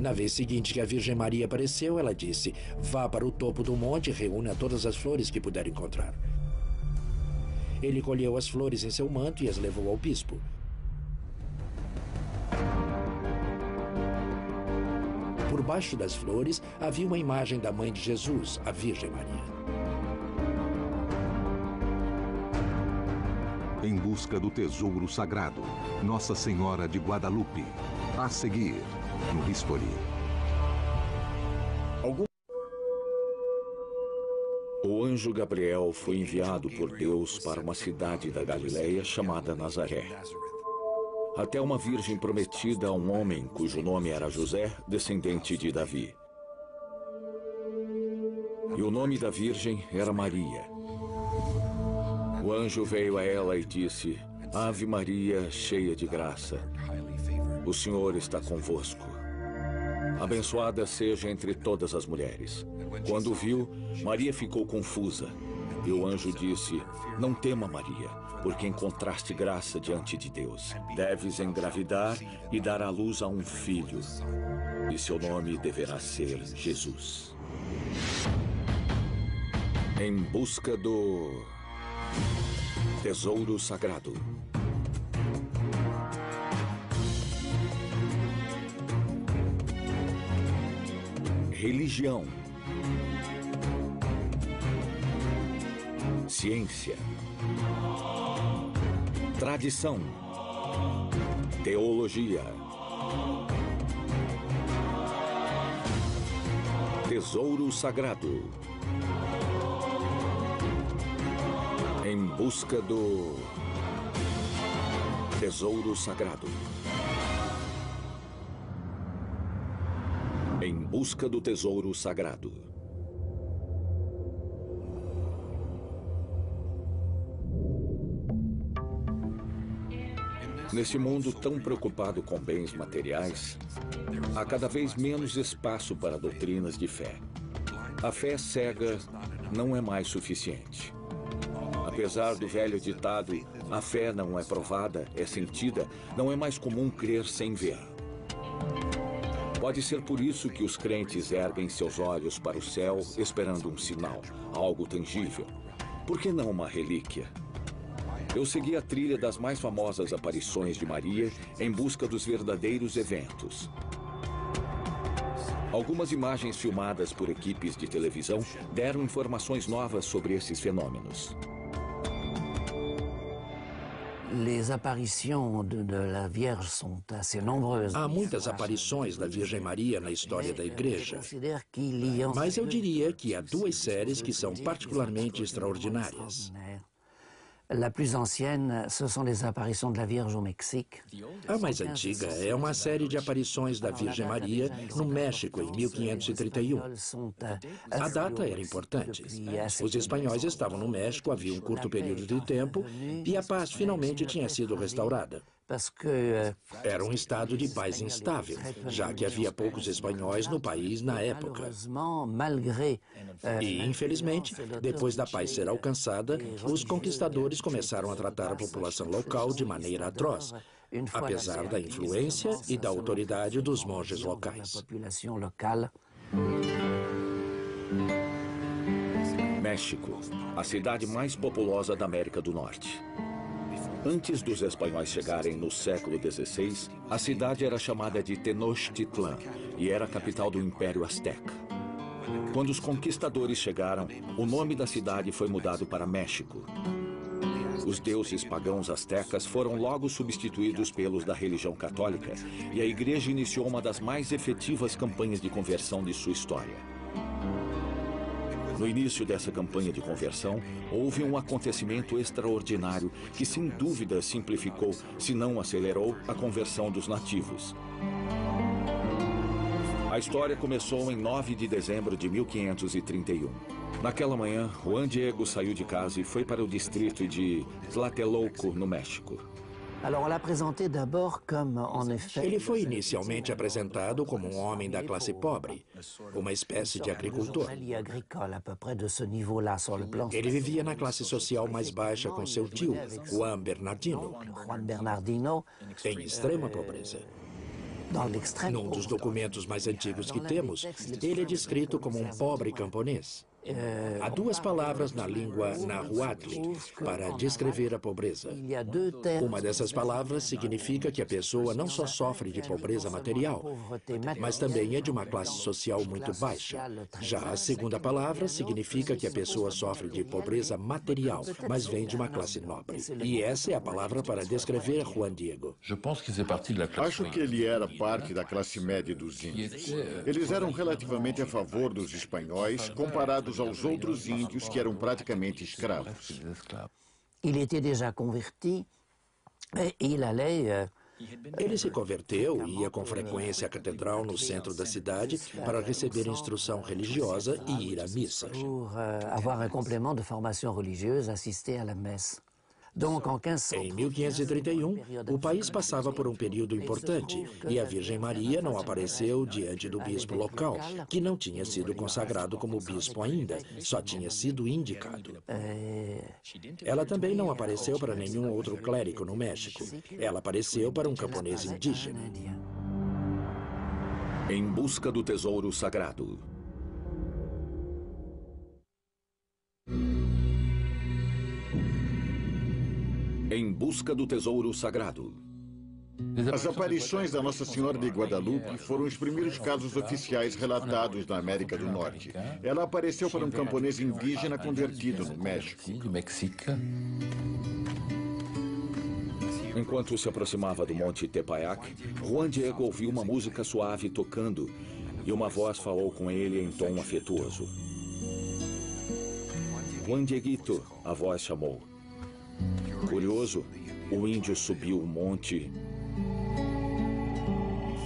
Na vez seguinte que a Virgem Maria apareceu, ela disse: vá para o topo do monte e reúna todas as flores que puder encontrar. Ele colheu as flores em seu manto e as levou ao bispo. Por baixo das flores havia uma imagem da mãe de Jesus, a Virgem Maria. Em busca do tesouro sagrado, Nossa Senhora de Guadalupe. A seguir, no History. O anjo Gabriel foi enviado por Deus para uma cidade da Galileia chamada Nazaré, até uma virgem prometida a um homem cujo nome era José, descendente de Davi. E o nome da virgem era Maria. O anjo veio a ela e disse: Ave Maria, cheia de graça, o Senhor está convosco. Abençoada seja entre todas as mulheres. Quando viu, Maria ficou confusa. E o anjo disse: Não tema, Maria, porque encontraste graça diante de Deus. Deves engravidar e dar à luz a um filho, e seu nome deverá ser Jesus. Em busca do tesouro sagrado. Religião, ciência, tradição, teologia, tesouro sagrado. Em busca do tesouro sagrado. Em busca do tesouro sagrado. Nesse mundo tão preocupado com bens materiais, há cada vez menos espaço para doutrinas de fé. A fé cega não é mais suficiente. Apesar do velho ditado, a fé não é provada, é sentida, não é mais comum crer sem ver. Pode ser por isso que os crentes erguem seus olhos para o céu, esperando um sinal, algo tangível. Por que não uma relíquia? Eu segui a trilha das mais famosas aparições de Maria em busca dos verdadeiros eventos. Algumas imagens filmadas por equipes de televisão deram informações novas sobre esses fenômenos. Há muitas aparições da Virgem Maria na história da Igreja, mas eu diria que há duas séries que são particularmente extraordinárias. La plus ancienne, ce sont les apparitions de la Vierge au Mexique. A mais antiga é uma série de aparições da Virgem Maria no México em 1531. A data era importante. Os espanhóis estavam no México havia um curto período de tempo e a paz finalmente tinha sido restaurada. Era um estado de paz instável, já que havia poucos espanhóis no país na época. E, infelizmente, depois da paz ser alcançada, os conquistadores começaram a tratar a população local de maneira atroz, apesar da influência e da autoridade dos monges locais. México, a cidade mais populosa da América do Norte. Antes dos espanhóis chegarem no século XVI, a cidade era chamada de Tenochtitlan e era a capital do Império Azteca. Quando os conquistadores chegaram, o nome da cidade foi mudado para México. Os deuses pagãos aztecas foram logo substituídos pelos da religião católica e a igreja iniciou uma das mais efetivas campanhas de conversão de sua história. No início dessa campanha de conversão, houve um acontecimento extraordinário que, sem dúvida, simplificou, se não acelerou, a conversão dos nativos. A história começou em 9 de dezembro de 1531. Naquela manhã, Juan Diego saiu de casa e foi para o distrito de Tlatelolco, no México. Ele foi inicialmente apresentado como um homem da classe pobre, uma espécie de agricultor. Ele vivia na classe social mais baixa com seu tio, Juan Bernardino, em extrema pobreza. Num dos documentos mais antigos que temos, ele é descrito como um pobre camponês. Há duas palavras na língua nahuatl para descrever a pobreza. Uma dessas palavras significa que a pessoa não só sofre de pobreza material, mas também é de uma classe social muito baixa. Já a segunda palavra significa que a pessoa sofre de pobreza material, mas vem de uma classe nobre. E essa é a palavra para descrever Juan Diego. Acho que ele era parte da classe média dos índios. Eles eram relativamente a favor dos espanhóis, comparados aos outros índios que eram praticamente escravos. Ele était déjà converti et il allait Ele se converteu e ia com frequência à catedral no centro da cidade para receber instrução religiosa e ir à missa. pour avoir un complément de formation religieuse, assister à la messe. Donc, en 1500, Em 1531, o país passava por um período importante e a Virgem Maria não apareceu diante do bispo local, que não tinha sido consagrado como bispo ainda, só tinha sido indicado. Ela também não apareceu para nenhum outro clérigo no México. Ela apareceu para um camponês indígena. Em busca do tesouro sagrado. Em busca do tesouro sagrado. As aparições da Nossa Senhora de Guadalupe foram os primeiros casos oficiais relatados na América do Norte. Ela apareceu para um camponês indígena convertido no México. Enquanto se aproximava do Monte Tepeyac, Juan Diego ouviu uma música suave tocando e uma voz falou com ele em tom afetuoso. Juan Dieguito, a voz chamou. Curioso, o índio subiu o monte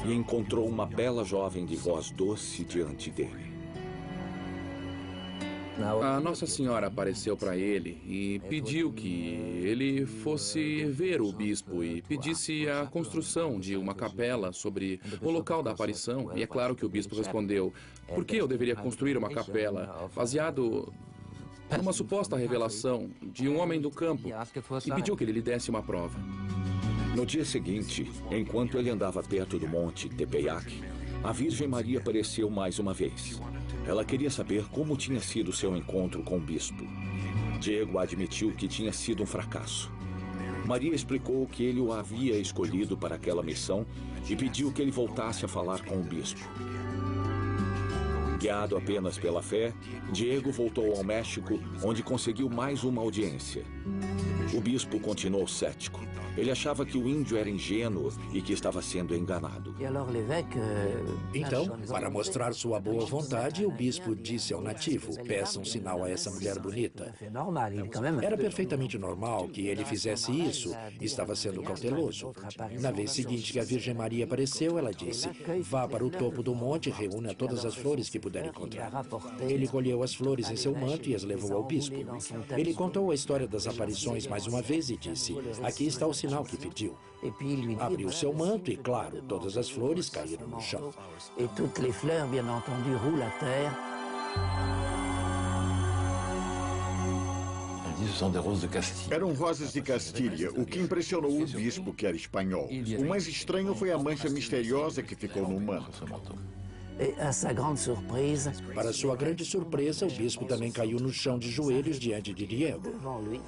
e encontrou uma bela jovem de voz doce diante dele. A Nossa Senhora apareceu para ele e pediu que ele fosse ver o bispo e pedisse a construção de uma capela sobre o local da aparição. E é claro que o bispo respondeu: por que eu deveria construir uma capela baseado numa suposta revelação de um homem do campo, e pediu que ele lhe desse uma prova. No dia seguinte, enquanto ele andava perto do Monte Tepeyac, a Virgem Maria apareceu mais uma vez. Ela queria saber como tinha sido seu encontro com o bispo. Diego admitiu que tinha sido um fracasso. Maria explicou que ele o havia escolhido para aquela missão e pediu que ele voltasse a falar com o bispo. Guiado apenas pela fé, Diego voltou ao México, onde conseguiu mais uma audiência. O bispo continuou cético. Ele achava que o índio era ingênuo e que estava sendo enganado. Então, para mostrar sua boa vontade, o bispo disse ao nativo: peça um sinal a essa mulher bonita. Era perfeitamente normal que ele fizesse isso. Estava sendo cauteloso. Na vez seguinte que a Virgem Maria apareceu, ela disse: vá para o topo do monte e reúna todas as flores que puder encontrar. Ele colheu as flores em seu manto e as levou ao bispo. Ele contou a história das aparições mais uma vez e disse: aqui está o sinal que pediu. Abriu seu manto e, claro, todas as flores caíram no chão. Et toutes les fleurs, bien entendu, roulent à terre. Eram rosas de Castilha, o que impressionou o bispo, que era espanhol. O mais estranho foi a mancha misteriosa que ficou no manto. Et à sa grande surprise, Para sua grande surpresa, o bispo também caiu no chão de joelhos diante de Diego, devant lui,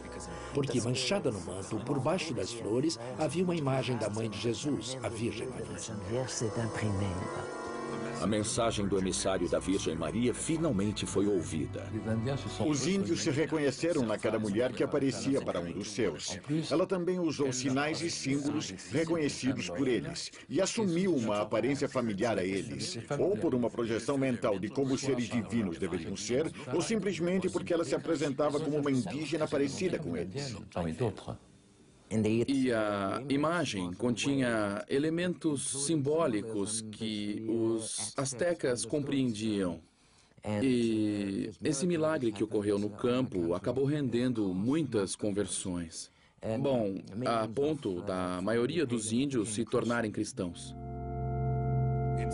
porque manchada no manto, por baixo das flores, havia uma imagem da mãe de Jesus, a Virgem Maria. Sainte Vierge s'est imprimée. A mensagem do emissário da Virgem Maria finalmente foi ouvida. Os índios se reconheceram naquela mulher que aparecia para um dos seus. Ela também usou sinais e símbolos reconhecidos por eles e assumiu uma aparência familiar a eles, ou por uma projeção mental de como os seres divinos deveriam ser, ou simplesmente porque ela se apresentava como uma indígena parecida com eles. E a imagem continha elementos simbólicos que os astecas compreendiam. E esse milagre que ocorreu no campo acabou rendendo muitas conversões. Bom, a ponto da maioria dos índios se tornarem cristãos.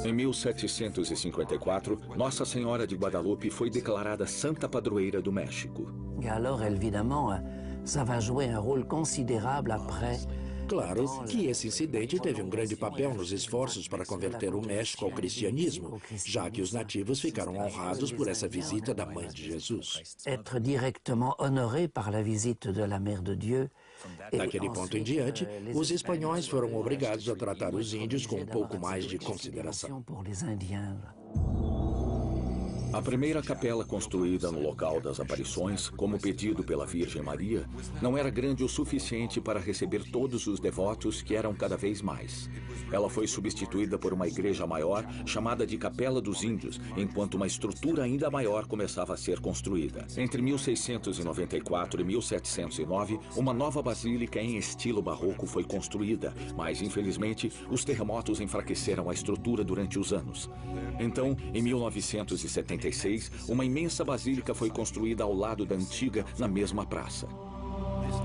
Em 1754, Nossa Senhora de Guadalupe foi declarada Santa Padroeira do México. Et alors, évidemment, ça va jouer un rôle considérable après Claro que esse incidente teve um grande papel nos esforços para converter o México ao cristianismo, já que os nativos ficaram honrados por essa visita da Mãe de Jesus. Être directement honoré par la visite de la Mère de Dieu. Daquele ponto em diante, os espanhóis foram obrigados a tratar os índios com um pouco mais de consideração. A primeira capela construída no local das aparições, como pedido pela Virgem Maria, não era grande o suficiente para receber todos os devotos, que eram cada vez mais. Ela foi substituída por uma igreja maior, chamada de Capela dos Índios, enquanto uma estrutura ainda maior começava a ser construída. Entre 1694 e 1709, uma nova basílica em estilo barroco foi construída, mas, infelizmente, os terremotos enfraqueceram a estrutura durante os anos. Então, em 1976, uma imensa basílica foi construída ao lado da antiga, na mesma praça.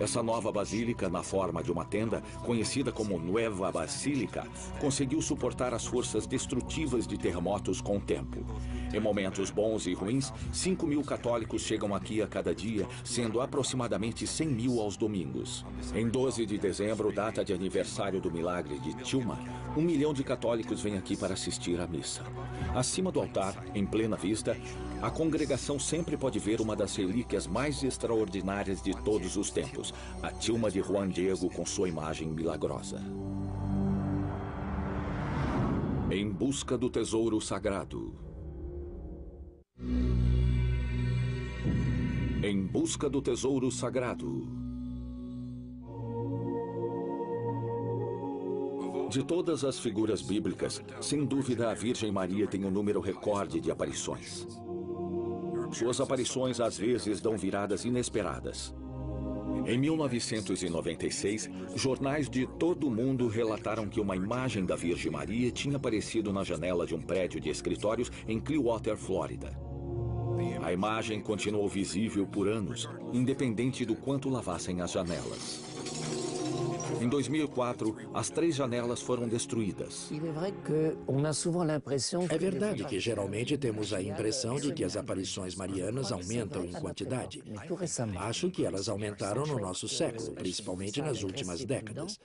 Essa nova basílica, na forma de uma tenda, conhecida como Nueva Basílica, conseguiu suportar as forças destrutivas de terremotos com o tempo. Em momentos bons e ruins, 5.000 católicos chegam aqui a cada dia, sendo aproximadamente 100.000 aos domingos. Em 12 de dezembro, data de aniversário do milagre de Tilma, 1 milhão de católicos vêm aqui para assistir à missa. Acima do altar, em plena vista, a congregação sempre pode ver uma das relíquias mais extraordinárias de todos os tempos, a Tilma de Juan Diego com sua imagem milagrosa. Em busca do tesouro sagrado. Em busca do tesouro sagrado. De todas as figuras bíblicas, sem dúvida a Virgem Maria tem um número recorde de aparições. Suas aparições às vezes dão viradas inesperadas. Em 1996, jornais de todo o mundo relataram que uma imagem da Virgem Maria tinha aparecido na janela de um prédio de escritórios em Clearwater, Flórida. A imagem continuou visível por anos, independente do quanto lavassem as janelas. Em 2004, as 3 janelas foram destruídas. É verdade que geralmente temos a impressão de que as aparições marianas aumentam em quantidade. Acho que elas aumentaram no nosso século, principalmente nas últimas décadas.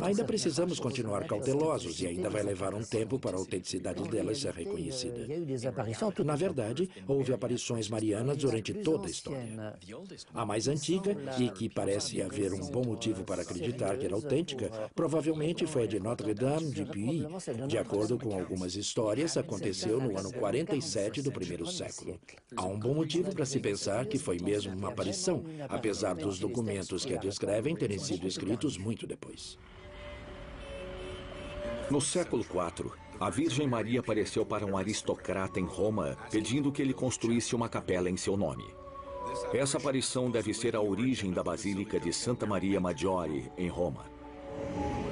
Ainda precisamos continuar cautelosos e ainda vai levar um tempo para a autenticidade delas ser reconhecida. Na verdade, houve aparições marianas durante toda a história. A mais antiga, e que parece haver um bom motivo para acreditar que era autêntica, provavelmente foi a de Notre-Dame de Puy. De acordo com algumas histórias, aconteceu no ano 47 do primeiro século. Há um bom motivo para se pensar que foi mesmo uma aparição, apesar dos documentos que a descrevem terem sido escritos muito depois. No século IV, a Virgem Maria apareceu para um aristocrata em Roma, pedindo que ele construísse uma capela em seu nome. Essa aparição deve ser a origem da Basílica de Santa Maria Maggiore, em Roma.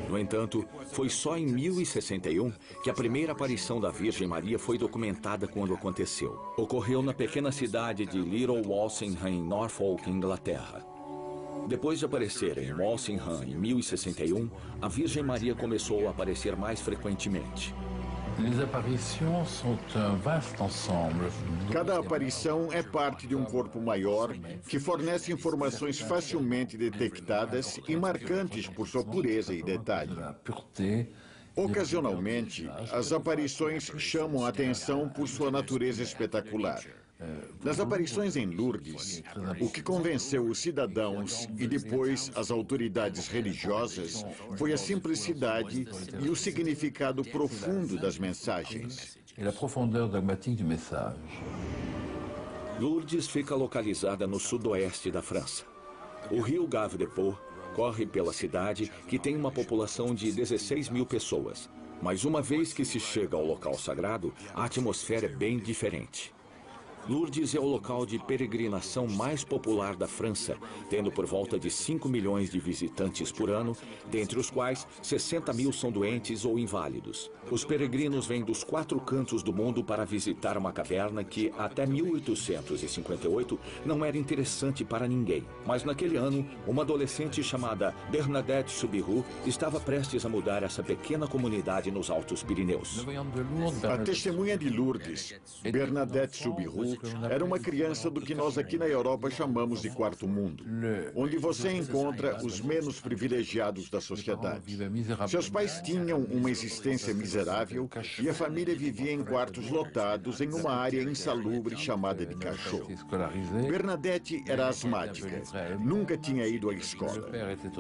No entanto, foi só em 1061 que a primeira aparição da Virgem Maria foi documentada quando aconteceu. Ocorreu na pequena cidade de Little Walsingham, em Norfolk, Inglaterra. Depois de aparecer em Walsingham em 1061, a Virgem Maria começou a aparecer mais frequentemente. Cada aparição é parte de um corpo maior que fornece informações facilmente detectadas e marcantes por sua pureza e detalhe. Ocasionalmente, as aparições chamam a atenção por sua natureza espetacular. Nas aparições em Lourdes, o que convenceu os cidadãos e depois as autoridades religiosas foi a simplicidade e o significado profundo das mensagens. Lourdes fica localizada no sudoeste da França. O rio Gave de Pau corre pela cidade, que tem uma população de 16.000 pessoas. Mas uma vez que se chega ao local sagrado, a atmosfera é bem diferente. Lourdes é o local de peregrinação mais popular da França, tendo por volta de 5 milhões de visitantes por ano, dentre os quais 60.000 são doentes ou inválidos. Os peregrinos vêm dos 4 cantos do mundo para visitar uma caverna que, até 1858, não era interessante para ninguém. Mas naquele ano, uma adolescente chamada Bernadette Soubirous estava prestes a mudar essa pequena comunidade nos Altos Pirineus. A testemunha de Lourdes, Bernadette Soubirous, Era uma criança do que nós aqui na Europa chamamos de quarto mundo, onde você encontra os menos privilegiados da sociedade. Seus pais tinham uma existência miserável e a família vivia em quartos lotados em uma área insalubre chamada de cachorro. Bernadette era asmática, nunca tinha ido à escola.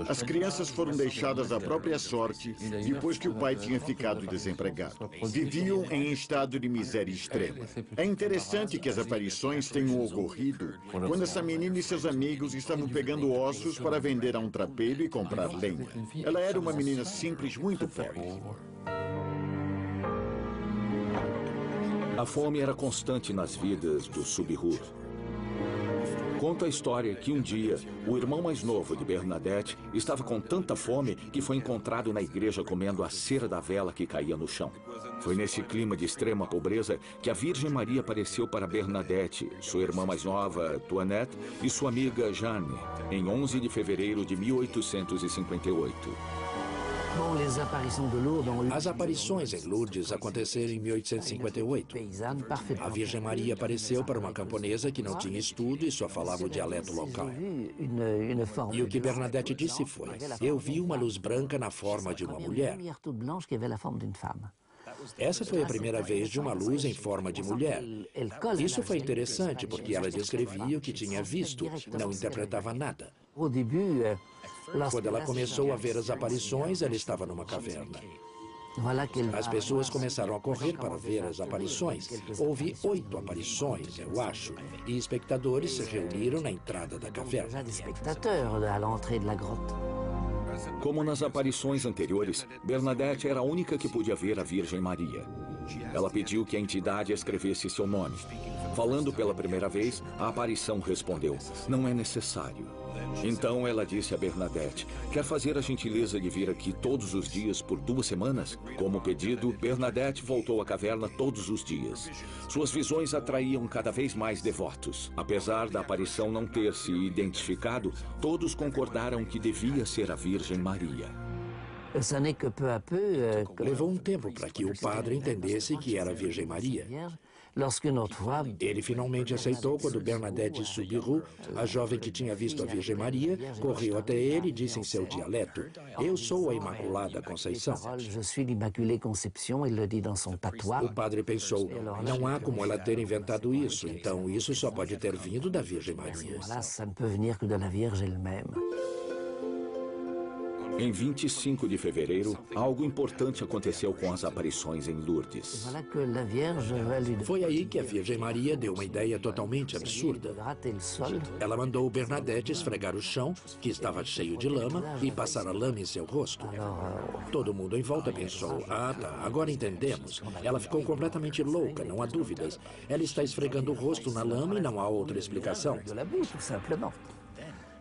As crianças foram deixadas à própria sorte depois que o pai tinha ficado desempregado. Viviam em estado de miséria extrema. É interessante que as aparições tenham ocorrido quando essa menina e seus amigos estavam pegando ossos para vender a um trapeiro e comprar lenha. Ela era uma menina simples, muito pobre. A fome era constante nas vidas do Subhur. Conta a história que um dia, o irmão mais novo de Bernadette estava com tanta fome que foi encontrado na igreja comendo a cera da vela que caía no chão. Foi nesse clima de extrema pobreza que a Virgem Maria apareceu para Bernadette, sua irmã mais nova, Toinette, e sua amiga Jeanne, em 11 de fevereiro de 1858. As aparições em Lourdes aconteceram em 1858. A Virgem Maria apareceu para uma camponesa que não tinha estudo e só falava o dialeto local. E o que Bernadette disse foi: eu vi uma luz branca na forma de uma mulher. Essa foi a primeira vez de uma luz em forma de mulher. Isso foi interessante porque ela descrevia o que tinha visto, não interpretava nada. Quando ela começou a ver as aparições, ela estava numa caverna. As pessoas começaram a correr para ver as aparições. Houve 8 aparições, eu acho, e espectadores se reuniram na entrada da caverna. Como nas aparições anteriores, Bernadette era a única que podia ver a Virgem Maria. Ela pediu que a entidade escrevesse seu nome. Falando pela primeira vez, a aparição respondeu: não é necessário. Então ela disse a Bernadette: quer fazer a gentileza de vir aqui todos os dias por 2 semanas? Como pedido, Bernadette voltou à caverna todos os dias. Suas visões atraíam cada vez mais devotos. Apesar da aparição não ter se identificado, todos concordaram que devia ser a Virgem Maria. Levou um tempo para que o padre entendesse que era a Virgem Maria. Ele finalmente aceitou quando Bernadette Subhur, a jovem que tinha visto a Virgem Maria, correu até ele e disse em seu dialeto: eu sou a Imaculada Conceição. O padre pensou: não há como ela ter inventado isso, então isso só pode ter vindo da Virgem Maria. Em 25 de fevereiro, algo importante aconteceu com as aparições em Lourdes. Foi aí que a Virgem Maria deu uma ideia totalmente absurda. Ela mandou Bernadette esfregar o chão, que estava cheio de lama, e passar a lama em seu rosto. Todo mundo em volta pensou: ah, tá, agora entendemos. Ela ficou completamente louca, não há dúvidas. Ela está esfregando o rosto na lama e não há outra explicação.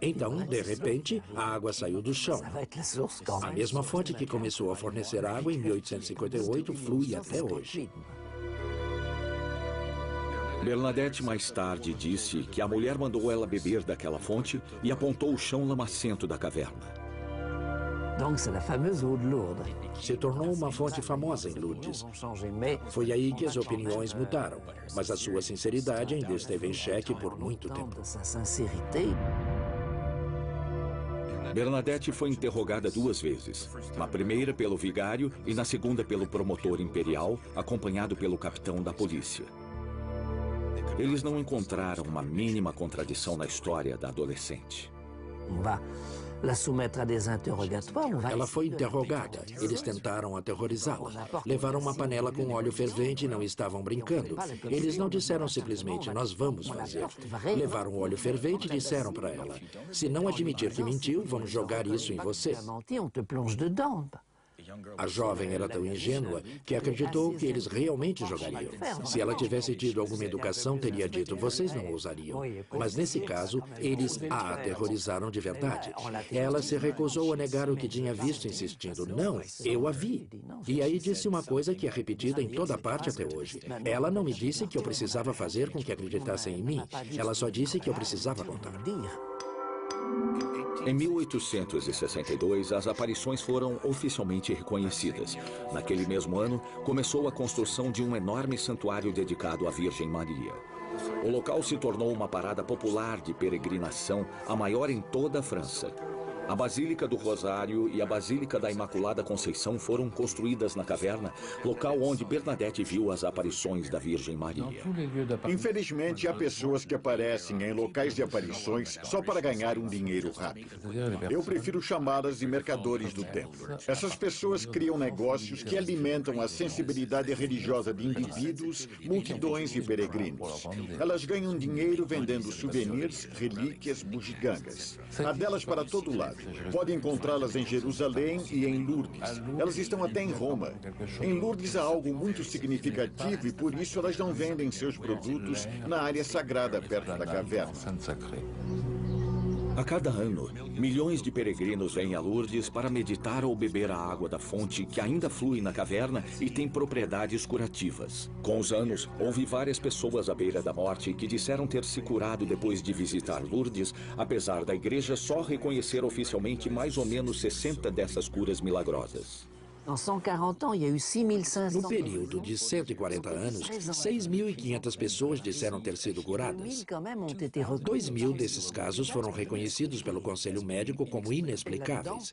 Então, de repente, a água saiu do chão. A mesma fonte que começou a fornecer água em 1858 flui até hoje. Bernadette mais tarde disse que a mulher mandou ela beber daquela fonte e apontou o chão lamacento da caverna. Se tornou uma fonte famosa em Lourdes. Foi aí que as opiniões mudaram, mas a sua sinceridade ainda esteve em xeque por muito tempo. Bernadette foi interrogada 2 vezes. Na primeira pelo vigário e na segunda pelo promotor imperial, acompanhado pelo capitão da polícia. Eles não encontraram uma mínima contradição na história da adolescente. Ela foi interrogada. Eles tentaram aterrorizá-la. Levaram uma panela com óleo fervente e não estavam brincando. Eles não disseram simplesmente: nós vamos fazer. Levaram óleo fervente e disseram para ela: se não admitir que mentiu, vamos jogar isso em você. A jovem era tão ingênua que acreditou que eles realmente jogariam. Se ela tivesse tido alguma educação, teria dito: vocês não ousariam. Mas nesse caso, eles a aterrorizaram de verdade. Ela se recusou a negar o que tinha visto, insistindo: não, eu a vi. E aí disse uma coisa que é repetida em toda parte até hoje. Ela não me disse que eu precisava fazer com que acreditassem em mim. Ela só disse que eu precisava contar. Em 1862, as aparições foram oficialmente reconhecidas. Naquele mesmo ano, começou a construção de um enorme santuário dedicado à Virgem Maria. O local se tornou uma parada popular de peregrinação, a maior em toda a França. A Basílica do Rosário e a Basílica da Imaculada Conceição foram construídas na caverna, local onde Bernadette viu as aparições da Virgem Maria. Infelizmente, há pessoas que aparecem em locais de aparições só para ganhar um dinheiro rápido. Eu prefiro chamá-las de mercadores do templo. Essas pessoas criam negócios que alimentam a sensibilidade religiosa de indivíduos, multidões e peregrinos. Elas ganham dinheiro vendendo souvenirs, relíquias, bugigangas. Há delas para todo lado. Pode encontrá-las em Jerusalém e em Lourdes. Elas estão até em Roma. Em Lourdes há algo muito significativo e por isso elas não vendem seus produtos na área sagrada perto da caverna. A cada ano, milhões de peregrinos vêm a Lourdes para meditar ou beber a água da fonte que ainda flui na caverna e tem propriedades curativas. Com os anos, houve várias pessoas à beira da morte que disseram ter se curado depois de visitar Lourdes, apesar da igreja só reconhecer oficialmente mais ou menos 60 dessas curas milagrosas. No período de 140 anos, 6.500 pessoas disseram ter sido curadas. 2.000 desses casos foram reconhecidos pelo Conselho Médico como inexplicáveis.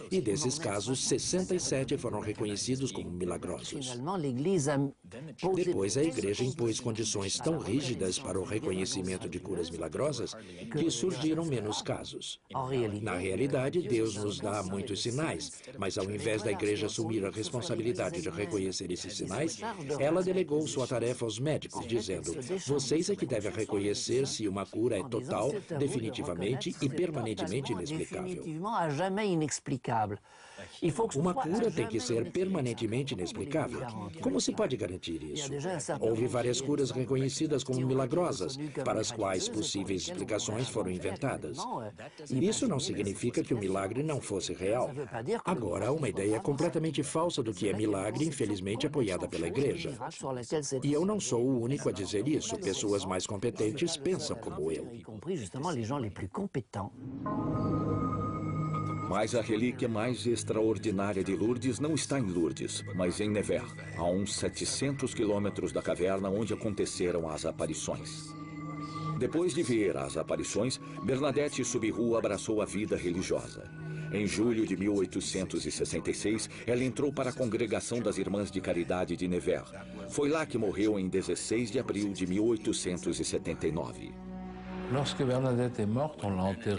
E desses casos, 67 foram reconhecidos como milagrosos. Depois, a Igreja impôs condições tão rígidas para o reconhecimento de curas milagrosas que surgiram menos casos. Na realidade, Deus nos dá muitos sinais, mas ao invés da Igreja assumir a responsabilidade de reconhecer esses sinais, ela delegou sua tarefa aos médicos, dizendo: vocês é que devem reconhecer se uma cura é total, definitivamente e permanentemente inexplicável. Uma cura tem que ser permanentemente inexplicável. Como se pode garantir isso? Houve várias curas reconhecidas como milagrosas, para as quais possíveis explicações foram inventadas. Isso não significa que o milagre não fosse real. Agora, uma ideia completamente falsa do que é milagre, infelizmente apoiada pela Igreja. E eu não sou o único a dizer isso. Pessoas mais competentes pensam como eu. Mas a relíquia mais extraordinária de Lourdes não está em Lourdes, mas em Nevers, a uns 700 quilômetros da caverna onde aconteceram as aparições. Depois de ver as aparições, Bernadette Soubirous abraçou a vida religiosa. Em julho de 1866, ela entrou para a Congregação das Irmãs de Caridade de Nevers. Foi lá que morreu em 16 de abril de 1879.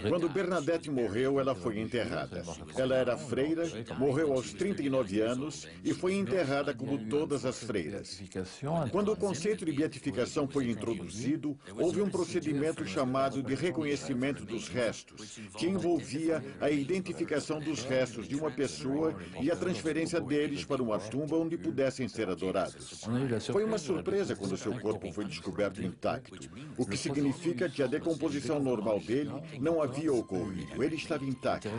Quando Bernadette morreu, ela foi enterrada. Ela era freira, morreu aos 39 anos e foi enterrada como todas as freiras. Quando o conceito de beatificação foi introduzido, houve um procedimento chamado de reconhecimento dos restos, que envolvia a identificação dos restos de uma pessoa e a transferência deles para uma tumba onde pudessem ser adorados. Foi uma surpresa quando seu corpo foi descoberto intacto, o que significa que a decomposição normal dele não havia ocorrido. Ele estava intacto.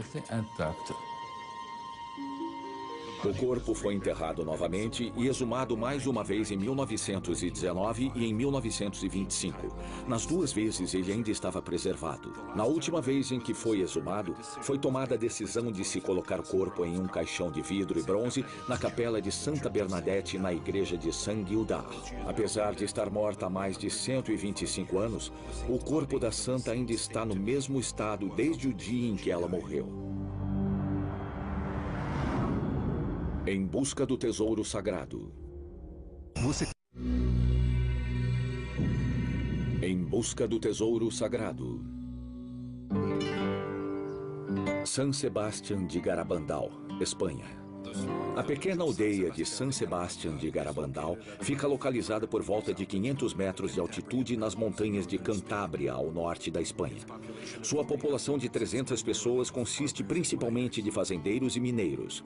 O corpo foi enterrado novamente e exumado mais uma vez em 1919 e em 1925. Nas duas vezes ele ainda estava preservado. Na última vez em que foi exumado, foi tomada a decisão de se colocar o corpo em um caixão de vidro e bronze na capela de Santa Bernadette, na igreja de Saint-Gildard. Apesar de estar morta há mais de 125 anos, o corpo da santa ainda está no mesmo estado desde o dia em que ela morreu. Em busca do tesouro sagrado. Em busca do tesouro sagrado. San Sebastián de Garabandal, Espanha. A pequena aldeia de San Sebastián de Garabandal fica localizada por volta de 500 metros de altitude nas montanhas de Cantábria, ao norte da Espanha. Sua população de 300 pessoas consiste principalmente de fazendeiros e mineiros.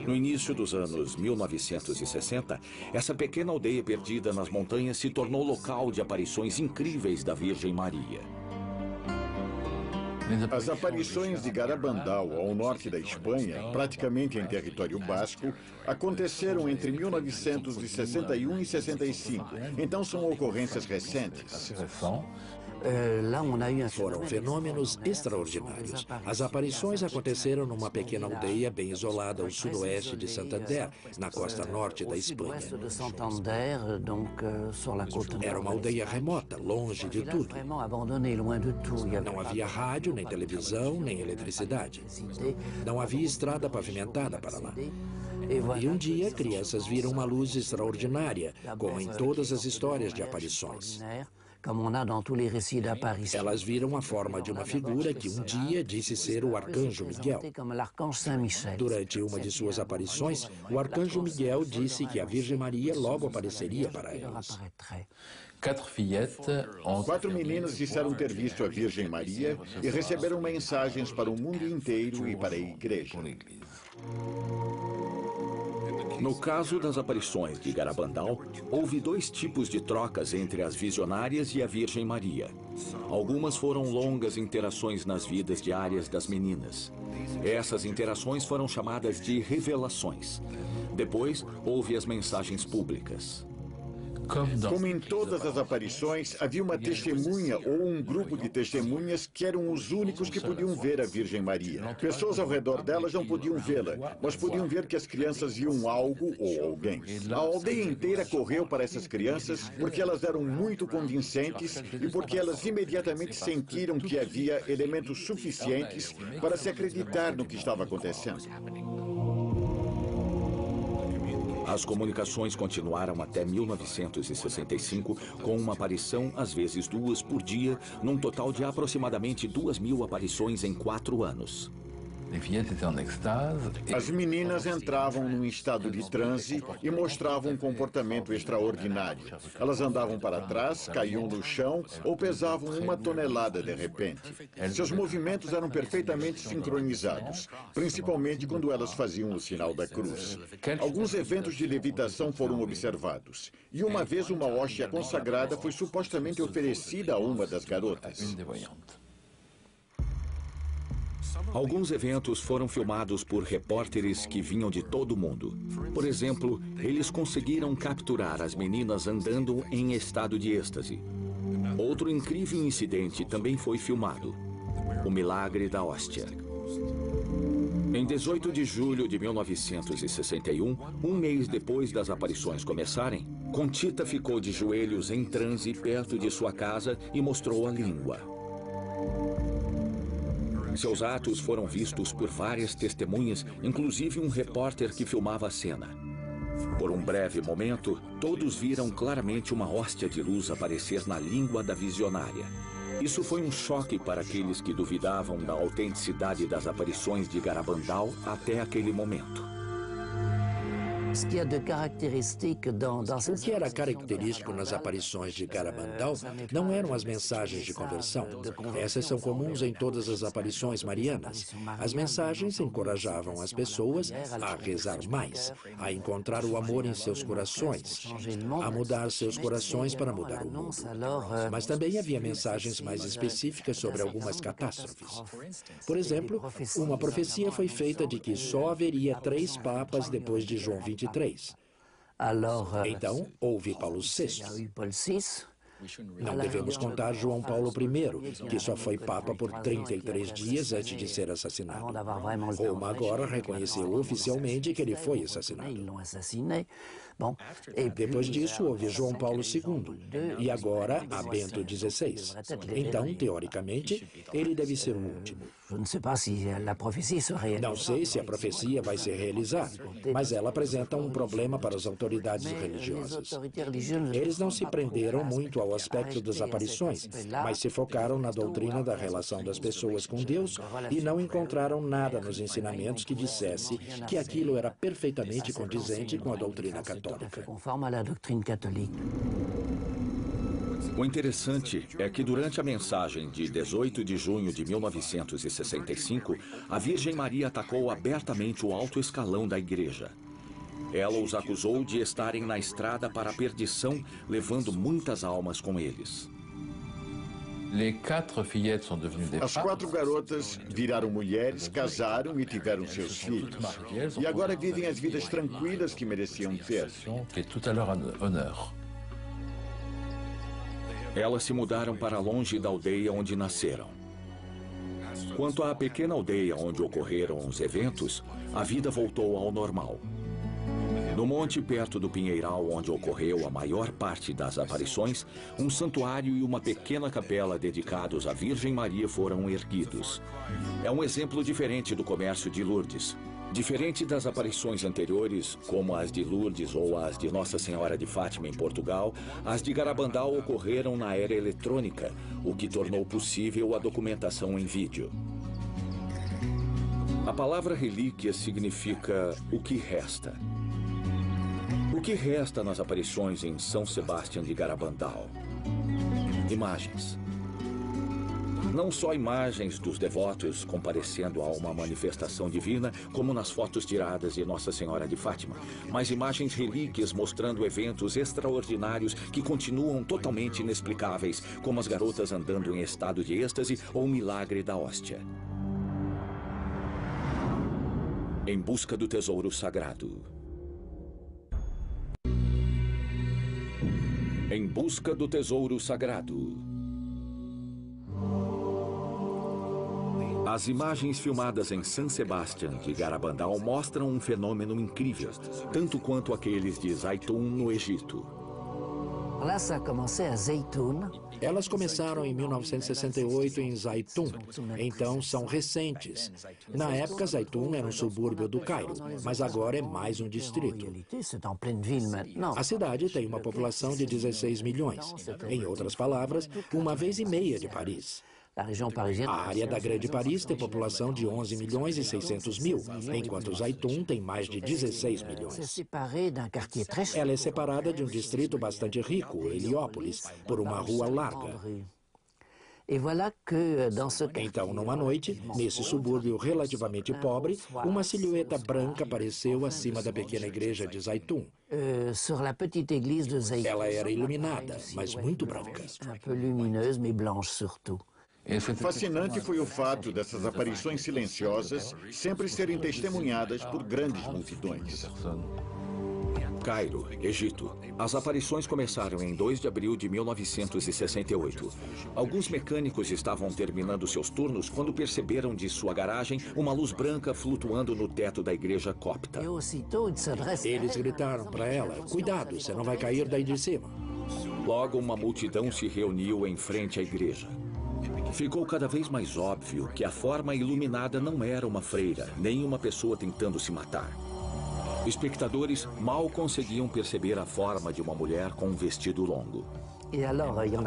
No início dos anos 1960, essa pequena aldeia perdida nas montanhas se tornou local de aparições incríveis da Virgem Maria. As aparições de Garabandal, ao norte da Espanha, praticamente em território basco, aconteceram entre 1961 e 65. Então são ocorrências recentes. Foram fenômenos extraordinários. As aparições aconteceram numa pequena aldeia bem isolada ao sudoeste de Santander, na costa norte da Espanha. Era uma aldeia remota, longe de tudo. Não havia rádio, nem televisão, nem eletricidade. Não havia estrada pavimentada para lá. E um dia, crianças viram uma luz extraordinária, como em todas as histórias de aparições. Elas viram a forma de uma figura que um dia disse ser o Arcanjo Miguel. Durante uma de suas aparições, o Arcanjo Miguel disse que a Virgem Maria logo apareceria para elas. 4 meninas disseram ter visto a Virgem Maria e receberam mensagens para o mundo inteiro e para a igreja. No caso das aparições de Garabandal, houve 2 tipos de trocas entre as visionárias e a Virgem Maria. Algumas foram longas interações nas vidas diárias das meninas. Essas interações foram chamadas de revelações. Depois, houve as mensagens públicas. Como em todas as aparições, havia uma testemunha ou um grupo de testemunhas que eram os únicos que podiam ver a Virgem Maria. Pessoas ao redor delas não podiam vê-la, mas podiam ver que as crianças viam algo ou alguém. A aldeia inteira correu para essas crianças porque elas eram muito convincentes e porque elas imediatamente sentiram que havia elementos suficientes para se acreditar no que estava acontecendo. As comunicações continuaram até 1965, com uma aparição, às vezes 2 por dia, num total de aproximadamente 2.000 aparições em 4 anos. As meninas entravam num estado de transe e mostravam um comportamento extraordinário. Elas andavam para trás, caíam no chão ou pesavam 1 tonelada de repente. Seus movimentos eram perfeitamente sincronizados, principalmente quando elas faziam o sinal da cruz. Alguns eventos de levitação foram observados. E uma vez uma hóstia consagrada foi supostamente oferecida a uma das garotas. Alguns eventos foram filmados por repórteres que vinham de todo o mundo. Por exemplo, eles conseguiram capturar as meninas andando em estado de êxtase. Outro incrível incidente também foi filmado: o milagre da hóstia. Em 18 de julho de 1961, um mês depois das aparições começarem, Conchita ficou de joelhos em transe perto de sua casa e mostrou a língua. Seus atos foram vistos por várias testemunhas, inclusive um repórter que filmava a cena. Por um breve momento, todos viram claramente uma hóstia de luz aparecer na língua da visionária. Isso foi um choque para aqueles que duvidavam da autenticidade das aparições de Garabandal até aquele momento. O que era característico nas aparições de Garabandal não eram as mensagens de conversão. Essas são comuns em todas as aparições marianas. As mensagens encorajavam as pessoas a rezar mais, a encontrar o amor em seus corações, a mudar seus corações para mudar o mundo. Mas também havia mensagens mais específicas sobre algumas catástrofes. Por exemplo, uma profecia foi feita de que só haveria 3 papas depois de João 23. Então, houve Paulo VI. Não devemos contar João Paulo I, que só foi Papa por 33 dias antes de ser assassinado. Roma agora reconheceu oficialmente que ele foi assassinado. Depois disso, houve João Paulo II e agora a Bento XVI. Então, teoricamente, ele deve ser o último. Não sei se a profecia vai se realizar, mas ela apresenta um problema para as autoridades religiosas. Eles não se prenderam muito ao aspecto das aparições, mas se focaram na doutrina da relação das pessoas com Deus e não encontraram nada nos ensinamentos que dissesse que aquilo era perfeitamente condizente com a doutrina católica. O interessante é que durante a mensagem de 18 de junho de 1965, a Virgem Maria atacou abertamente o alto escalão da igreja. Ela os acusou de estarem na estrada para a perdição, levando muitas almas com eles. As 4 garotas viraram mulheres, casaram e tiveram seus filhos. E agora vivem as vidas tranquilas que mereciam ter. Elas se mudaram para longe da aldeia onde nasceram. Quanto à pequena aldeia onde ocorreram os eventos, a vida voltou ao normal. No monte perto do Pinheiral, onde ocorreu a maior parte das aparições, um santuário e uma pequena capela dedicados à Virgem Maria foram erguidos. É um exemplo diferente do comércio de Lourdes. Diferente das aparições anteriores, como as de Lourdes ou as de Nossa Senhora de Fátima em Portugal, as de Garabandal ocorreram na era eletrônica, o que tornou possível a documentação em vídeo. A palavra relíquia significa o que resta. O que resta nas aparições em São Sebastião de Garabandal? Imagens. Não só imagens dos devotos comparecendo a uma manifestação divina, como nas fotos tiradas de Nossa Senhora de Fátima, mas imagens relíquias mostrando eventos extraordinários que continuam totalmente inexplicáveis, como as garotas andando em estado de êxtase ou o milagre da hóstia. Em busca do tesouro sagrado. Em busca do tesouro sagrado. As imagens filmadas em San Sebastián de Garabandal mostram um fenômeno incrível, tanto quanto aqueles de Zaytun no Egito. Elas começaram em 1968 em Zaytun, então são recentes. Na época, Zaytun era um subúrbio do Cairo, mas agora é mais um distrito. A cidade tem uma população de 16 milhões. Em outras palavras, 1,5 vezes de Paris. A área da Grande Paris tem população de 11 milhões e 600 mil, enquanto Zaytun tem mais de 16 milhões. Ela é separada de um distrito bastante rico, Heliópolis, por uma rua larga. Então, numa noite, nesse subúrbio relativamente pobre, uma silhueta branca apareceu acima da pequena igreja de Zaytun. Ela era iluminada, mas muito branca. Fascinante foi o fato dessas aparições silenciosas sempre serem testemunhadas por grandes multidões. Cairo, Egito. As aparições começaram em 2 de abril de 1968. Alguns mecânicos estavam terminando seus turnos quando perceberam de sua garagem uma luz branca flutuando no teto da igreja copta. Eles gritaram para ela: "Cuidado, você não vai cair daí de cima." Logo, uma multidão se reuniu em frente à igreja. Ficou cada vez mais óbvio que a forma iluminada não era uma freira, nem uma pessoa tentando se matar. Espectadores mal conseguiam perceber a forma de uma mulher com um vestido longo.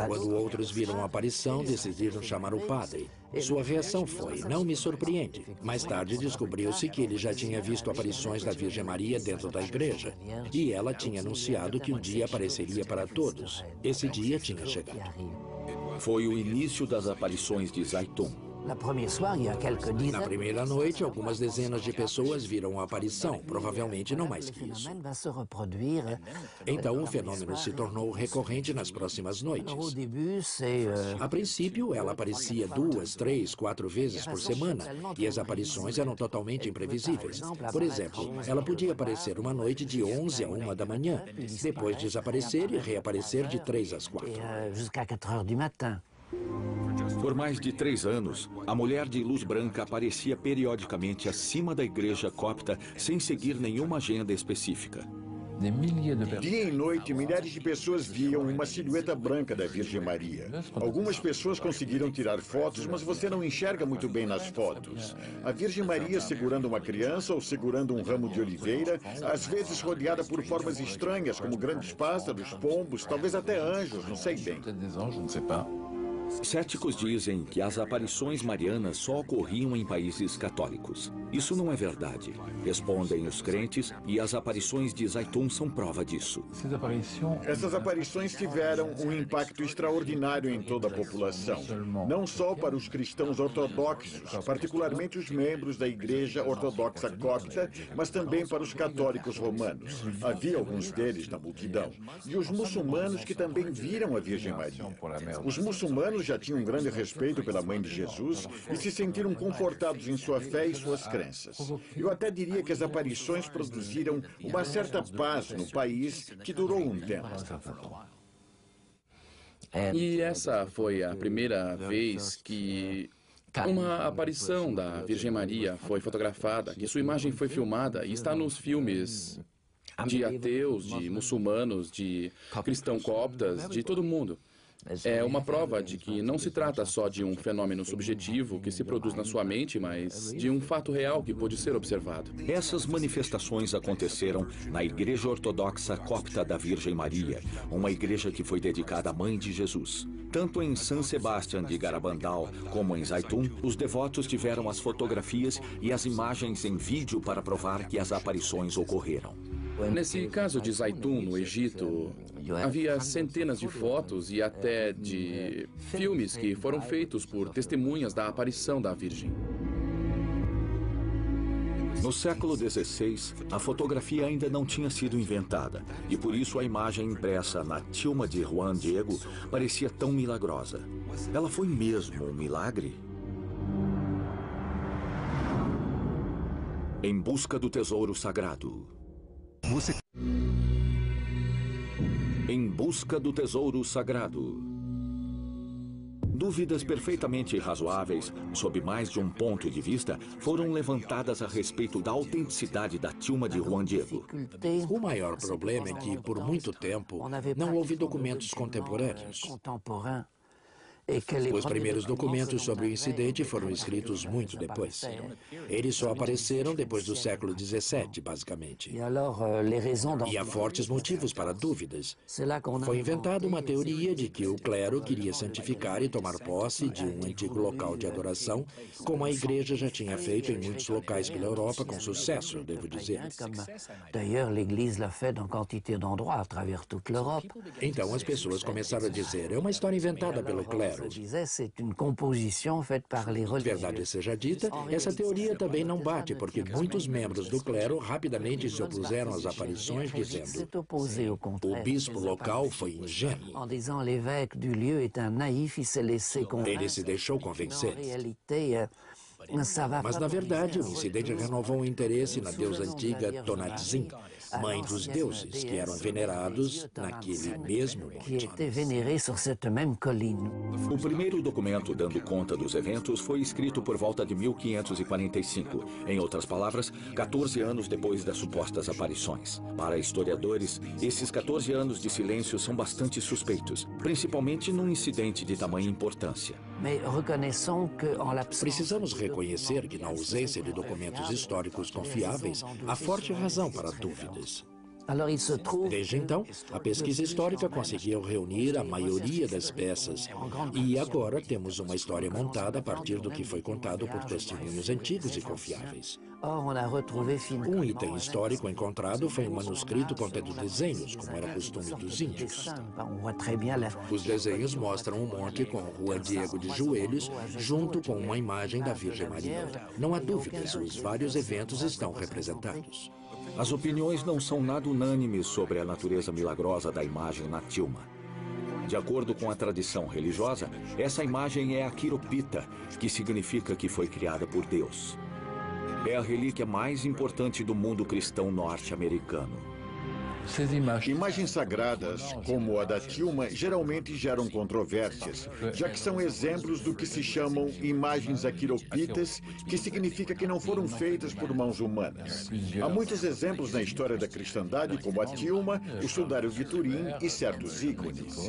Quando outros viram a aparição, decidiram chamar o padre. Sua reação foi: "Não me surpreende." Mais tarde descobriu-se que ele já tinha visto aparições da Virgem Maria dentro da igreja. E ela tinha anunciado que um dia apareceria para todos. Esse dia tinha chegado. Foi o início das aparições de Zaytun. Na primeira noite, algumas dezenas de pessoas viram a aparição, provavelmente não mais que isso. Então, o fenômeno se tornou recorrente nas próximas noites. A princípio, ela aparecia 2, 3, 4 vezes por semana, e as aparições eram totalmente imprevisíveis. Por exemplo, ela podia aparecer uma noite de 11 a 1 da manhã, depois desaparecer e reaparecer de 3 às 4. Por mais de 3 anos, a mulher de luz branca aparecia periodicamente acima da igreja copta sem seguir nenhuma agenda específica. Dia e noite, milhares de pessoas viam uma silhueta branca da Virgem Maria. Algumas pessoas conseguiram tirar fotos, mas você não enxerga muito bem nas fotos. A Virgem Maria segurando uma criança ou segurando um ramo de oliveira, às vezes rodeada por formas estranhas, como grandes pássaros, pombos, talvez até anjos, não sei bem. Céticos dizem que as aparições marianas só ocorriam em países católicos. Isso não é verdade, respondem os crentes, e as aparições de Zaytun são prova disso. Essas aparições tiveram um impacto extraordinário em toda a população. Não só para os cristãos ortodoxos, particularmente os membros da Igreja Ortodoxa Copta, mas também para os católicos romanos. Havia alguns deles na multidão. E os muçulmanos que também viram a Virgem Maria. Os muçulmanos já tinham um grande respeito pela Mãe de Jesus e se sentiram confortados em sua fé e suas crenças. Eu até diria que as aparições produziram uma certa paz no país que durou um tempo. E essa foi a primeira vez que uma aparição da Virgem Maria foi fotografada, que sua imagem foi filmada e está nos filmes de ateus, de muçulmanos, de cristãos coptas, de todo mundo. É uma prova de que não se trata só de um fenômeno subjetivo que se produz na sua mente, mas de um fato real que pôde ser observado. Essas manifestações aconteceram na Igreja Ortodoxa Copta da Virgem Maria, uma igreja que foi dedicada à Mãe de Jesus. Tanto em San Sebastián de Garabandal como em Zaitun, os devotos tiveram as fotografias e as imagens em vídeo para provar que as aparições ocorreram. Nesse caso de Zaitun, no Egito, havia centenas de fotos e até de filmes que foram feitos por testemunhas da aparição da Virgem. No século XVI, a fotografia ainda não tinha sido inventada, e por isso a imagem impressa na tilma de Juan Diego parecia tão milagrosa. Ela foi mesmo um milagre? Em busca do tesouro sagrado. Em busca do tesouro sagrado. Dúvidas perfeitamente razoáveis, sob mais de um ponto de vista, foram levantadas a respeito da autenticidade da tilma de Juan Diego. O maior problema é que, por muito tempo, não houve documentos contemporâneos. Os primeiros documentos sobre o incidente foram escritos muito depois. Eles só apareceram depois do século XVII, basicamente. E há fortes motivos para dúvidas. Foi inventada uma teoria de que o clero queria santificar e tomar posse de um antigo local de adoração, como a igreja já tinha feito em muitos locais pela Europa, com sucesso, devo dizer. Então as pessoas começaram a dizer, é uma história inventada pelo clero. Verdade seja dita, essa teoria também não bate, porque muitos membros do clero rapidamente se opuseram às aparições, dizendo o bispo local foi ingênuo. Ele se deixou convencer. Mas, na verdade, o incidente renovou o interesse na deusa antiga Tonantzin, mãe dos deuses, que eram venerados naquele mesmo monte. O primeiro documento dando conta dos eventos foi escrito por volta de 1545. Em outras palavras, 14 anos depois das supostas aparições. Para historiadores, esses 14 anos de silêncio são bastante suspeitos, principalmente num incidente de tamanha importância. Precisamos reconhecer que, na ausência de documentos históricos confiáveis, há forte razão para dúvidas. Desde então, a pesquisa histórica conseguiu reunir a maioria das peças e agora temos uma história montada a partir do que foi contado por testemunhos antigos e confiáveis. Um item histórico encontrado foi um manuscrito contendo desenhos, como era costume dos índios. Os desenhos mostram um monte com Juan Diego de joelhos, junto com uma imagem da Virgem Maria. Não há dúvidas, os vários eventos estão representados. As opiniões não são nada unânimes sobre a natureza milagrosa da imagem na tilma. De acordo com a tradição religiosa, essa imagem é a quiropita, que significa que foi criada por Deus. É a relíquia mais importante do mundo cristão norte-americano. Imagens sagradas, como a da tilma, geralmente geram controvérsias, já que são exemplos do que se chamam imagens aquiropitas, que significa que não foram feitas por mãos humanas. Há muitos exemplos na história da cristandade, como a tilma, o sudário de Turim e certos ícones.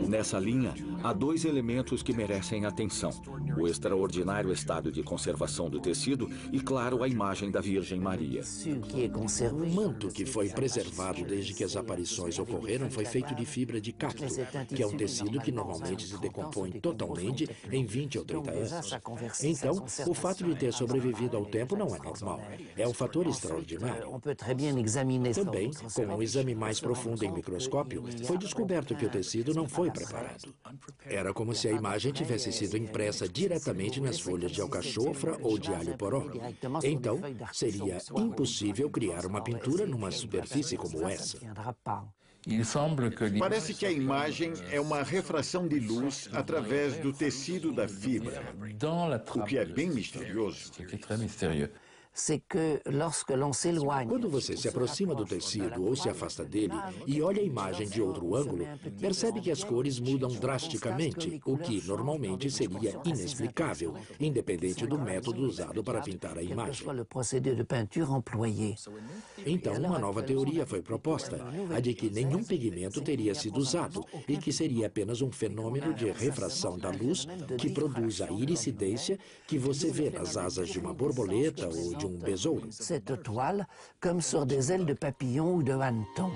Nessa linha, há dois elementos que merecem atenção: o extraordinário estado de conservação do tecido e, claro, a imagem da Virgem Maria. O manto que foi preservado desde que as aparições ocorreram foi feito de fibra de cacto, que é um tecido que normalmente se decompõe totalmente em 20 ou 30 anos. Então, o fato de ter sobrevivido ao tempo não é normal. É um fator extraordinário. Também, com um exame mais profundo em microscópio, foi descoberto que o tecido não foi preparado. Era como se a imagem tivesse sido impressa diretamente nas folhas de alcachofra ou de alho poró. Então, seria impossível criar uma pintura numa superfície como essa. Parece que a imagem é uma refração de luz através do tecido da fibra, o que é bem misterioso. Quando você se aproxima do tecido ou se afasta dele e olha a imagem de outro ângulo, percebe que as cores mudam drasticamente, o que normalmente seria inexplicável, independente do método usado para pintar a imagem. Então, uma nova teoria foi proposta, a de que nenhum pigmento teria sido usado e que seria apenas um fenômeno de refração da luz que produz a irisidência que você vê nas asas de uma borboleta ou de um besouro. Cette toile, comme sur des ailes de papillon ou de hanneton.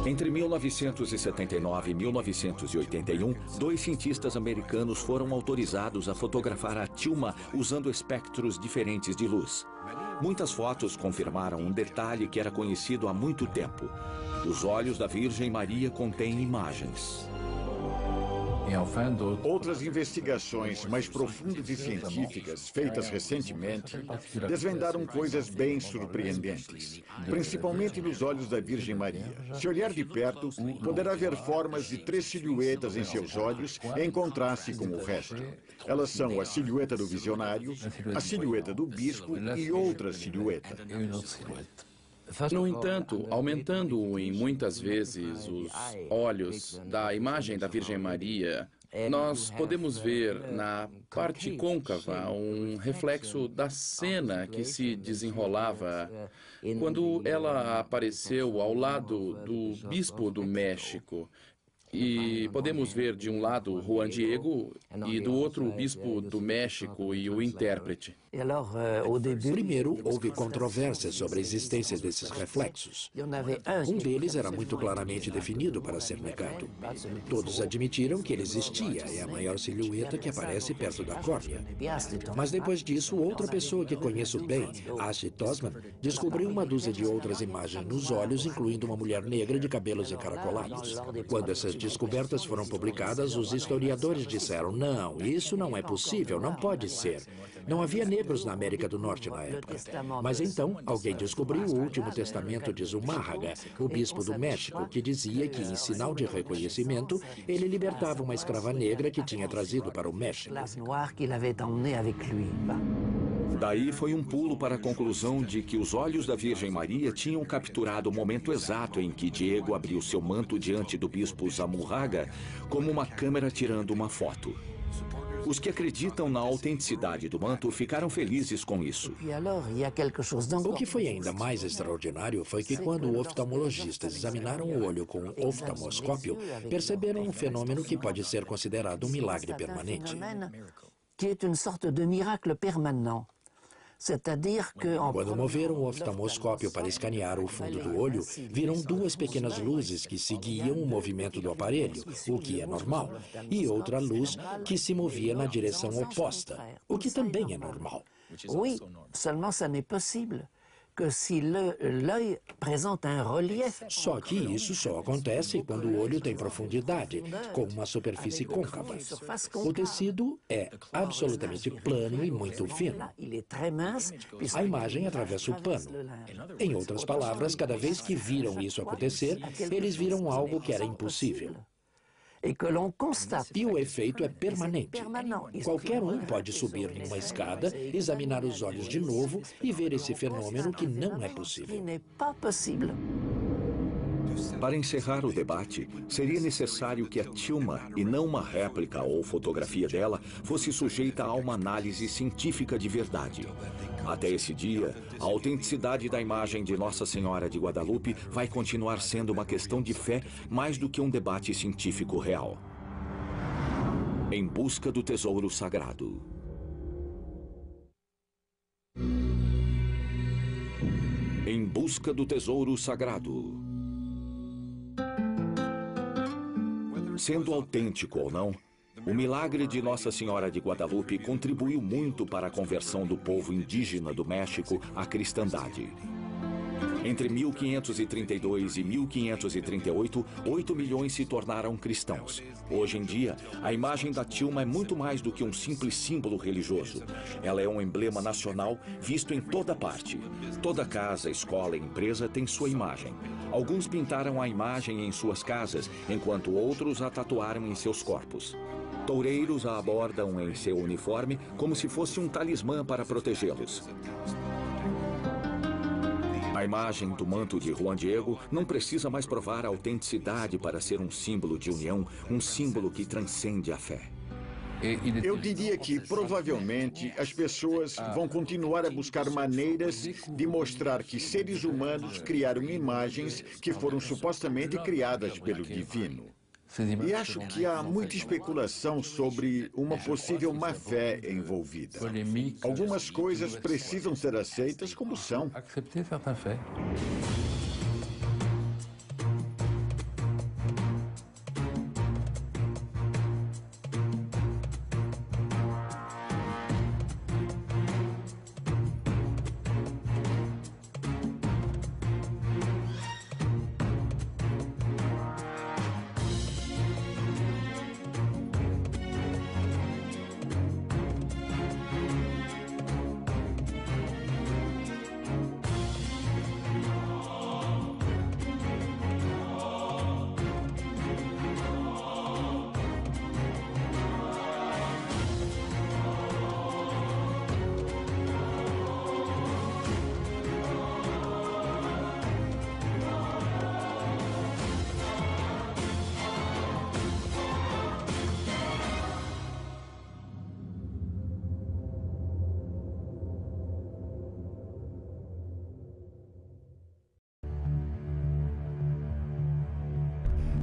Entre 1979 e 1981, 2 cientistas americanos foram autorizados a fotografar a Tilma usando espectros diferentes de luz. Muitas fotos confirmaram um detalhe que era conhecido há muito tempo. Os olhos da Virgem Maria contêm imagens. Outras investigações mais profundas e científicas, feitas recentemente, desvendaram coisas bem surpreendentes, principalmente nos olhos da Virgem Maria. Se olhar de perto, poderá ver formas de 3 silhuetas em seus olhos em contraste com o resto. Elas são a silhueta do visionário, a silhueta do bispo e outra silhueta. No entanto, aumentando em muitas vezes os olhos da imagem da Virgem Maria, nós podemos ver na parte côncava um reflexo da cena que se desenrolava quando ela apareceu ao lado do bispo do México. E podemos ver de um lado Juan Diego e do outro o bispo do México e o intérprete. Primeiro, houve controvérsia sobre a existência desses reflexos. Um deles era muito claramente definido para ser negado. Todos admitiram que ele existia, é a maior silhueta que aparece perto da córnea. Mas depois disso, outra pessoa que conheço bem, Ashley Tosman, descobriu uma dúzia de outras imagens nos olhos, incluindo uma mulher negra de cabelos encaracolados. Quando essas descobertas foram publicadas, os historiadores disseram: não, isso não é possível, não pode ser. Não havia negros na América do Norte na época. Mas então, alguém descobriu o Último Testamento de Zumárraga, o bispo do México, que dizia que, em sinal de reconhecimento, ele libertava uma escrava negra que tinha trazido para o México. Daí foi um pulo para a conclusão de que os olhos da Virgem Maria tinham capturado o momento exato em que Diego abriu seu manto diante do bispo Zamurraga, como uma câmera tirando uma foto. Os que acreditam na autenticidade do manto ficaram felizes com isso. O que foi ainda mais extraordinário foi que, quando oftalmologistas examinaram o olho com um oftalmoscópio, perceberam um fenômeno que pode ser considerado um milagre permanente. Quando moveram o oftalmoscópio para escanear o fundo do olho, viram 2 pequenas luzes que seguiam o movimento do aparelho, o que é normal, e outra luz que se movia na direção oposta, o que também é normal. Oui, seulement ça n'est possible que si l'œil présente un relief. Só que isso só acontece quando o olho tem profundidade, com uma superfície côncava. O tecido é absolutamente plano e muito fino. A imagem atravessa o pano. Em outras palavras, cada vez que viram isso acontecer, eles viram algo que era impossível. E o efeito é permanente. Qualquer um pode subir numa escada, examinar os olhos de novo e ver esse fenômeno que não é possível. Para encerrar o debate, seria necessário que a Tilma, e não uma réplica ou fotografia dela, fosse sujeita a uma análise científica de verdade. Até esse dia, a autenticidade da imagem de Nossa Senhora de Guadalupe vai continuar sendo uma questão de fé mais do que um debate científico real. Em busca do tesouro sagrado. Em busca do tesouro sagrado. Sendo autêntico ou não, o milagre de Nossa Senhora de Guadalupe contribuiu muito para a conversão do povo indígena do México à cristandade. Entre 1532 e 1538, 8 milhões se tornaram cristãos. Hoje em dia, a imagem da Tilma é muito mais do que um simples símbolo religioso. Ela é um emblema nacional visto em toda parte. Toda casa, escola e empresa tem sua imagem. Alguns pintaram a imagem em suas casas, enquanto outros a tatuaram em seus corpos. Toureiros a abordam em seu uniforme como se fosse um talismã para protegê-los. A imagem do manto de Juan Diego não precisa mais provar a autenticidade para ser um símbolo de união, um símbolo que transcende a fé. Eu diria que, provavelmente, as pessoas vão continuar a buscar maneiras de mostrar que seres humanos criaram imagens que foram supostamente criadas pelo divino. E acho que há muita especulação sobre uma possível má-fé envolvida. Algumas coisas precisam ser aceitas como são.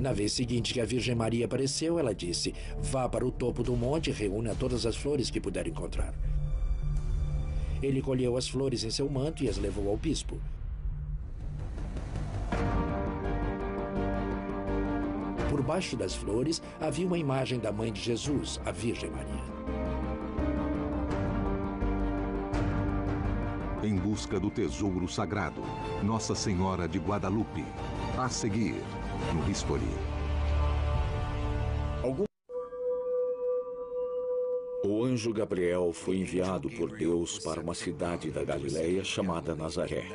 Na vez seguinte que a Virgem Maria apareceu, ela disse: vá para o topo do monte e reúna todas as flores que puder encontrar. Ele colheu as flores em seu manto e as levou ao bispo. Por baixo das flores havia uma imagem da mãe de Jesus, a Virgem Maria. Em busca do tesouro sagrado, Nossa Senhora de Guadalupe. A seguir, no History. O anjo Gabriel foi enviado por Deus para uma cidade da Galileia chamada Nazaré,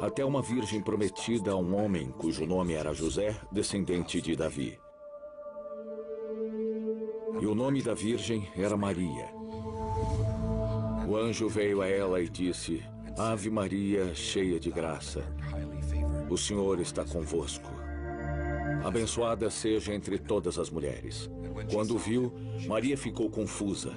até uma virgem prometida a um homem cujo nome era José, descendente de Davi. E o nome da virgem era Maria. O anjo veio a ela e disse: Ave Maria, cheia de graça, o Senhor está convosco. Abençoada seja entre todas as mulheres. Quando viu, Maria ficou confusa.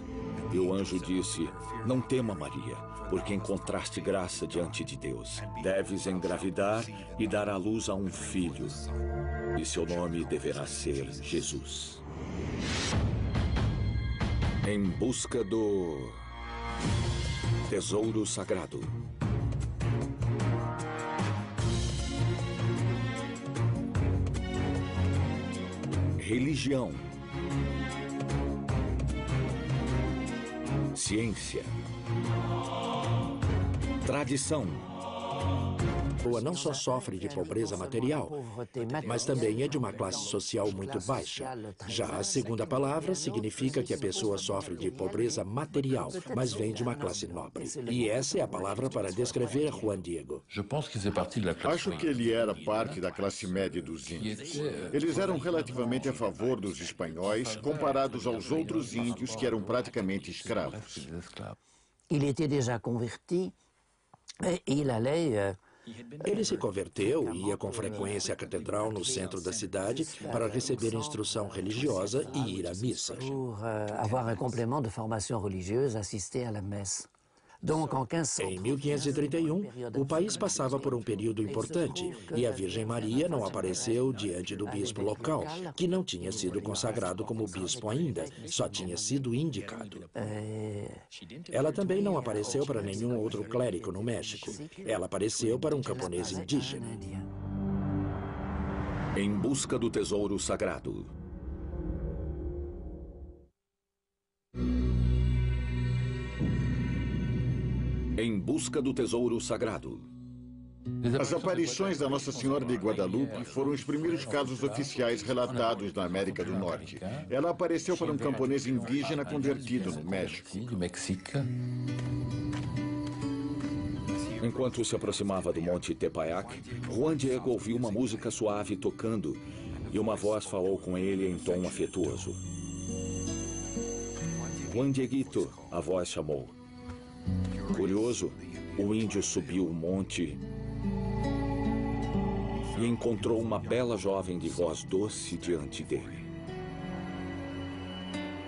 E o anjo disse: Não tema, Maria, porque encontraste graça diante de Deus. Deves engravidar e dar à luz a um filho. E seu nome deverá ser Jesus. Em busca do tesouro sagrado. Religião, ciência, tradição. Lisboa não só sofre de pobreza material, mas também é de uma classe social muito baixa. Já a segunda palavra significa que a pessoa sofre de pobreza material, mas vem de uma classe nobre. E essa é a palavra para descrever Juan Diego. Acho que ele era parte da classe média dos índios. Eles eram relativamente a favor dos espanhóis, comparados aos outros índios que eram praticamente escravos. Ele était déjà converti et il allait Ele se converteu e ia com frequência à catedral no centro da cidade para receber instrução religiosa e ir à missa. pour avoir un complément de formation religieuse, assister à la messe. Donc, en 1500, Em 1531, o país passava por um período importante e a Virgem Maria não apareceu diante do bispo local, que não tinha sido consagrado como bispo ainda, só tinha sido indicado. Ela também não apareceu para nenhum outro clérigo no México. Ela apareceu para um camponês indígena. Em busca do tesouro sagrado. Em busca do tesouro sagrado. As aparições da Nossa Senhora de Guadalupe foram os primeiros casos oficiais relatados na América do Norte. Ela apareceu para um camponês indígena convertido no México. Enquanto se aproximava do Monte Tepayac, Juan Diego ouviu uma música suave tocando e uma voz falou com ele em tom afetuoso. Juan Dieguito, a voz chamou. Curioso, o índio subiu o monte e encontrou uma bela jovem de voz doce diante dele.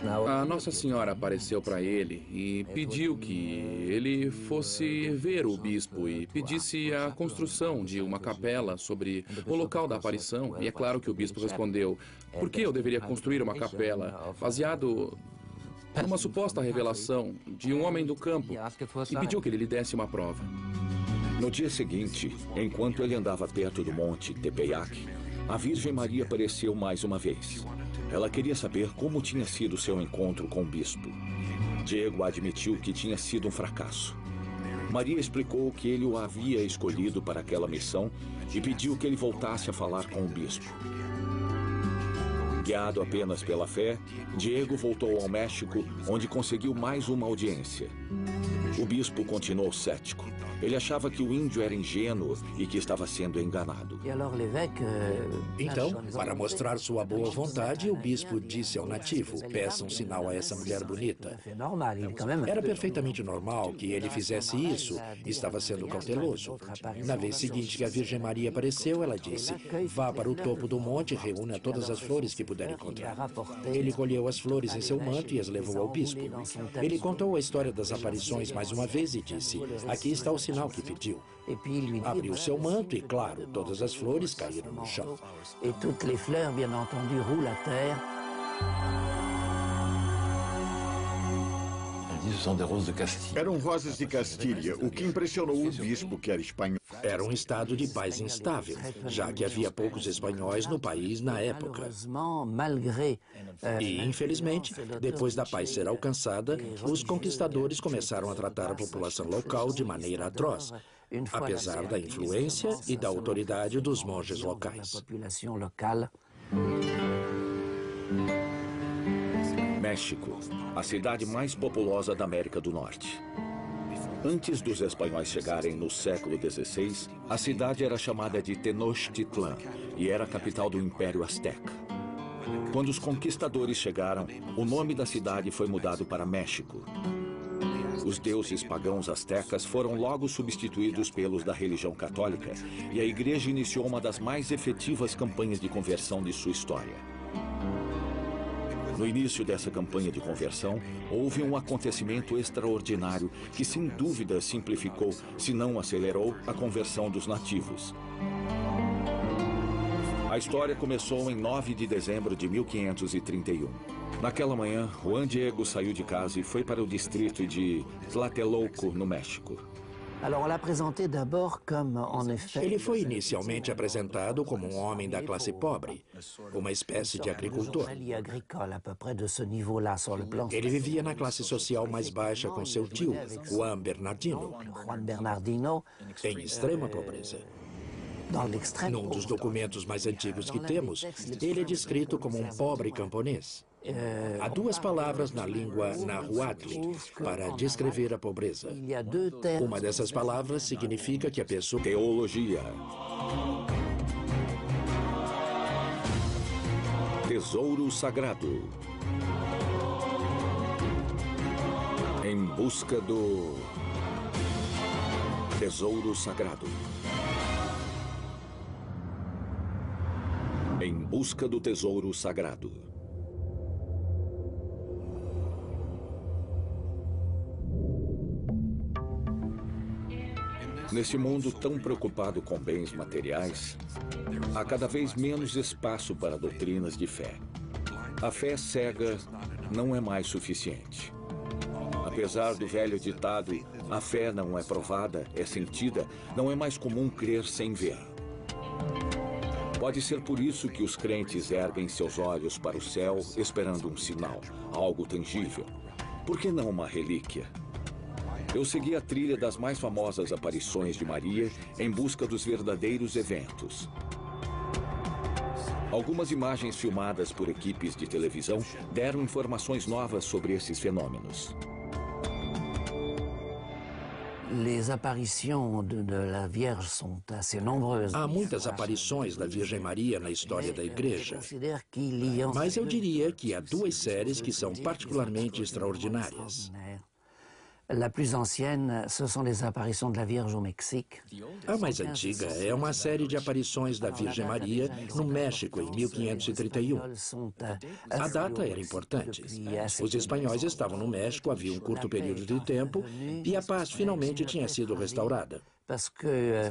A Nossa Senhora apareceu para ele e pediu que ele fosse ver o bispo e pedisse a construção de uma capela sobre o local da aparição. E é claro que o bispo respondeu: por que eu deveria construir uma capela baseado numa suposta revelação de um homem do campo? E pediu que ele lhe desse uma prova. No dia seguinte, enquanto ele andava perto do monte Tepeyac, a Virgem Maria apareceu mais uma vez. Ela queria saber como tinha sido seu encontro com o bispo. Diego admitiu que tinha sido um fracasso. Maria explicou que ele o havia escolhido para aquela missão e pediu que ele voltasse a falar com o bispo. Guiado apenas pela fé, Diego voltou ao México, onde conseguiu mais uma audiência. O bispo continuou cético. Ele achava que o índio era ingênuo e que estava sendo enganado. Então, para mostrar sua boa vontade, o bispo disse ao nativo: peça um sinal a essa mulher bonita. Era perfeitamente normal que ele fizesse isso. Estava sendo cauteloso. Na vez seguinte que a Virgem Maria apareceu, ela disse: vá para o topo do monte e reúna todas as flores que puder encontrar. Ele colheu as flores em seu manto e as levou ao bispo. Ele contou a história das aparições mais uma vez e disse: aqui está o sinal que pediu. Abriu seu manto e, claro, todas as flores caíram no chão. E toutes les fleurs, bien entendu, roulent à terre. Eram rosas de Castilha, o que impressionou o bispo, que era espanhol. Era um estado de paz instável, já que havia poucos espanhóis no país na época. E, infelizmente, depois da paz ser alcançada, os conquistadores começaram a tratar a população local de maneira atroz, apesar da influência e da autoridade dos monges locais. México, a cidade mais populosa da América do Norte. Antes dos espanhóis chegarem no século XVI, a cidade era chamada de Tenochtitlan e era a capital do Império Azteca. Quando os conquistadores chegaram, o nome da cidade foi mudado para México. Os deuses pagãos aztecas foram logo substituídos pelos da religião católica e a igreja iniciou uma das mais efetivas campanhas de conversão de sua história. No início dessa campanha de conversão, houve um acontecimento extraordinário que, sem dúvida, simplificou, se não acelerou, a conversão dos nativos. A história começou em 9 de dezembro de 1531. Naquela manhã, Juan Diego saiu de casa e foi para o distrito de Tlatelolco, no México. Ele foi inicialmente apresentado como um homem da classe pobre, uma espécie de agricultor. Ele vivia na classe social mais baixa com seu tio, Juan Bernardino, em extrema pobreza. Num dos documentos mais antigos que temos, ele é descrito como um pobre camponês. Há duas palavras na língua nahuatl para descrever a pobreza. Uma dessas palavras significa que a pessoa... Teologia. Tesouro sagrado. Em busca do tesouro sagrado. Em busca do tesouro sagrado. Nesse mundo tão preocupado com bens materiais, há cada vez menos espaço para doutrinas de fé. A fé cega não é mais suficiente. Apesar do velho ditado, a fé não é provada, é sentida, não é mais comum crer sem ver. Pode ser por isso que os crentes erguem seus olhos para o céu esperando um sinal, algo tangível. Por que não uma relíquia? Eu segui a trilha das mais famosas aparições de Maria em busca dos verdadeiros eventos. Algumas imagens filmadas por equipes de televisão deram informações novas sobre esses fenômenos. Há muitas aparições da Virgem Maria na história da Igreja, mas eu diria que há duas séries que são particularmente extraordinárias. La plus ancienne, ce sont les apparitions de la Vierge au Mexique. A mais antiga é uma série de aparições da Virgem Maria no México em 1531. A data era importante. Os espanhóis estavam no México havia um curto período de tempo e a paz finalmente tinha sido restaurada. Parce que